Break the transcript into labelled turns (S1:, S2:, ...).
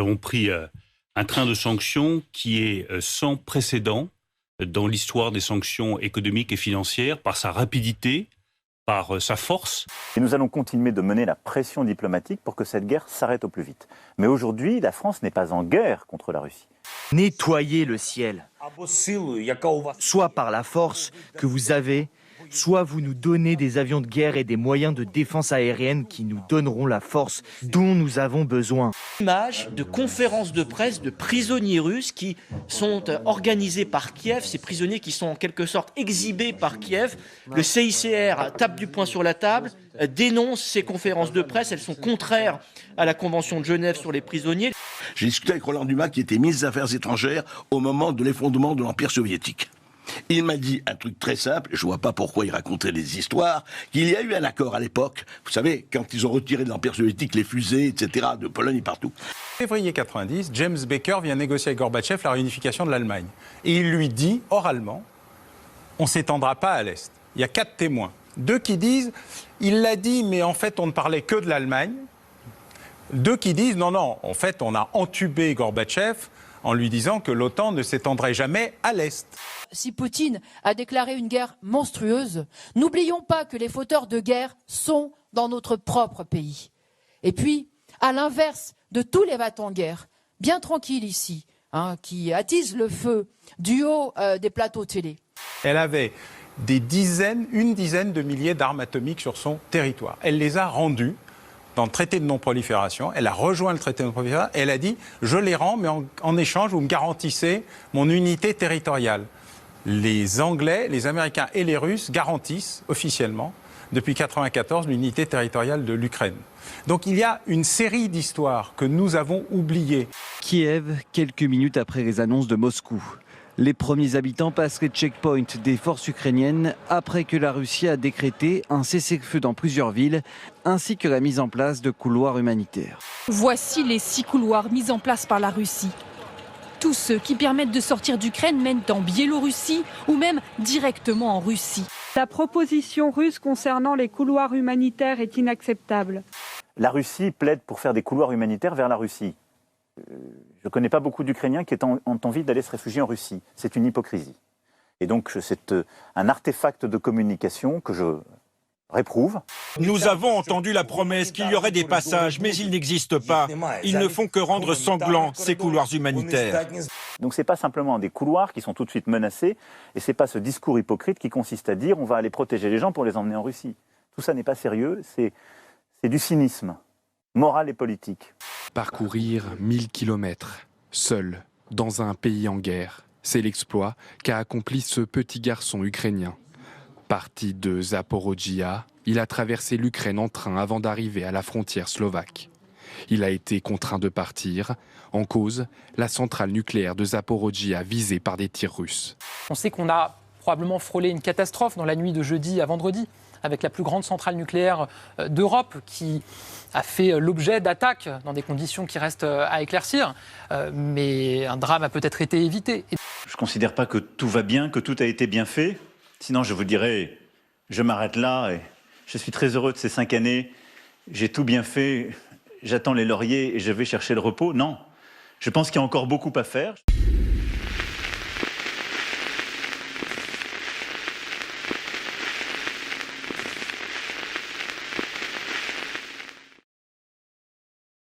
S1: avons pris un train de sanctions qui est sans précédent dans l'histoire des sanctions économiques et financières, par sa rapidité, par sa force.
S2: Et nous allons continuer de mener la pression diplomatique pour que cette guerre s'arrête au plus vite. Mais aujourd'hui, la France n'est pas en guerre contre la Russie.
S3: Nettoyez le ciel, soit par la force que vous avez, soit vous nous donnez des avions de guerre et des moyens de défense aérienne qui nous donneront la force dont nous avons besoin.
S4: Images de conférences de presse de prisonniers russes qui sont organisées par Kiev, ces prisonniers qui sont en quelque sorte exhibés par Kiev. Le CICR tape du poing sur la table, dénonce ces conférences de presse, elles sont contraires à la Convention de Genève sur les prisonniers.
S5: J'ai discuté avec Roland Dumas qui était ministre des Affaires étrangères au moment de l'effondrement de l'Empire soviétique. Il m'a dit un truc très simple, je ne vois pas pourquoi il racontait des histoires, qu'il y a eu un accord à l'époque, vous savez, quand ils ont retiré de l'Empire soviétique les fusées, etc., de Pologne et partout.
S6: En février 90, James Baker vient négocier avec Gorbatchev la réunification de l'Allemagne. Et il lui dit, oralement, on ne s'étendra pas à l'Est. Il y a 4 témoins. 2 qui disent, il l'a dit, mais en fait on ne parlait que de l'Allemagne. 2 qui disent, non, en fait on a entubé Gorbatchev en lui disant que l'OTAN ne s'étendrait jamais à l'Est.
S7: Si Poutine a déclaré une guerre monstrueuse, n'oublions pas que les fauteurs de guerre sont dans notre propre pays. Et puis, à l'inverse de tous les va-t-en-guerre, bien tranquilles ici, qui attisent le feu du haut des plateaux télé.
S6: Elle avait une dizaine de milliers d'armes atomiques sur son territoire. Elle les a rendues dans le traité de non-prolifération. Elle a rejoint le traité de non-prolifération et elle a dit « je les rends, mais en échange, vous me garantissez mon unité territoriale ». Les Anglais, les Américains et les Russes garantissent officiellement, depuis 1994, l'unité territoriale de l'Ukraine. Donc il y a une série d'histoires que nous avons oubliées.
S3: Kiev, quelques minutes après les annonces de Moscou. Les premiers habitants passent les checkpoints des forces ukrainiennes après que la Russie a décrété un cessez-le-feu dans plusieurs villes, ainsi que la mise en place de couloirs humanitaires.
S8: Voici les 6 couloirs mis en place par la Russie. Tous ceux qui permettent de sortir d'Ukraine mènent en Biélorussie ou même directement en Russie.
S9: La proposition russe concernant les couloirs humanitaires est inacceptable.
S2: La Russie plaide pour faire des couloirs humanitaires vers la Russie. Je ne connais pas beaucoup d'Ukrainiens qui ont envie d'aller se réfugier en Russie. C'est une hypocrisie. Et donc c'est un artefact de communication que je réprouve.
S10: Nous avons entendu la promesse qu'il y aurait des passages, mais ils n'existent pas. Ils ne font que rendre sanglants ces couloirs humanitaires.
S2: Donc ce n'est pas simplement des couloirs qui sont tout de suite menacés, et ce n'est pas ce discours hypocrite qui consiste à dire on va aller protéger les gens pour les emmener en Russie. Tout ça n'est pas sérieux, c'est du cynisme moral et politique.
S11: Parcourir 1000 kilomètres, seul, dans un pays en guerre, c'est l'exploit qu'a accompli ce petit garçon ukrainien. Parti de Zaporodjia, il a traversé l'Ukraine en train avant d'arriver à la frontière slovaque. Il a été contraint de partir. En cause, la centrale nucléaire de Zaporodjia visée par des tirs russes.
S12: On sait qu'on a probablement frôlé une catastrophe dans la nuit de jeudi à vendredi, avec la plus grande centrale nucléaire d'Europe qui a fait l'objet d'attaques dans des conditions qui restent à éclaircir. Mais un drame a peut-être été évité.
S2: Je ne considère pas que tout va bien, que tout a été bien fait. Sinon, je vous dirais, je m'arrête là et je suis très heureux de ces 5 années. J'ai tout bien fait, j'attends les lauriers et je vais chercher le repos. Non, je pense qu'il y a encore beaucoup à faire.